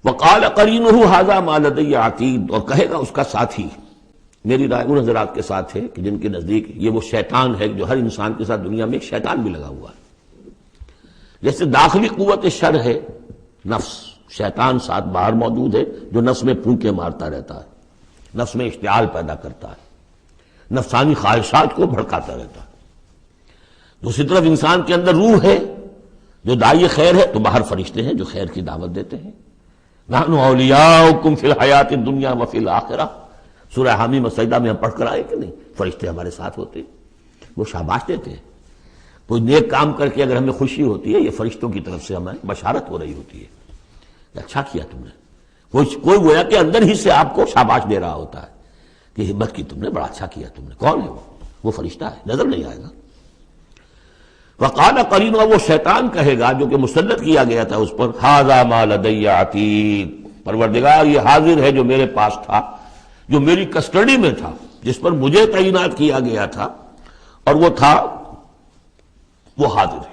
وقال قرینہ ھذا ما لدی عتید، اور کہے گا اس کا ساتھی، میری رائے ان حضرات کے ساتھ ہے کہ جن کے نزدیک یہ وہ شیطان ہے جو ہر انسان کے ساتھ دنیا میں ایک شیطان بھی لگا ہوا ہے. جیسے داخلی قوت شر ہے نفس، شیطان ساتھ باہر موجود ہے جو نفس میں پھونکے مارتا رہتا ہے، نفس میں اشتعال پیدا کرتا ہے، نفسانی خواہشات کو بھڑکاتا رہتا ہے. دوسری طرف انسان کے اندر روح ہے جو داعی خیر ہے، تو باہر فرشتے ہیں جو خیر کی دعوت دیتے ہیں. نحن اولیاؤکم فی الحیات الدنیا وفی الآخرہ، سورہ حامی مسجدہ میں ہم پڑھ کر آئے کہ نہیں، فرشتے ہمارے ساتھ ہوتے ہیں، وہ شاباش دیتے ہیں. کوئی نیک کام کر کے اگر ہمیں خوشی ہوتی ہے، یہ فرشتوں کی طرف سے ہمیں بشارت ہو رہی ہوتی ہے، اچھا کیا تم نے. کوئی گویا کہ اندر ہی سے آپ کو شاباش دے رہا ہوتا ہے کہ ہمت کی تم نے، بڑا اچھا کیا تم نے. کون ہے وہ فرشتہ ہے، نظر نہیں آئے گا. وقال قرینہ، وہ شیطان کہے گا جو کہ مسلط کیا گیا تھا اس پر، ھذا ما لدی عتید، پروردگار یہ حاضر ہے جو میرے پاس تھا، جو میری کسٹڈی میں تھا، جس پر مجھے تعینات کیا گیا تھا، اور وہ تھا، وہ حاضر ہے.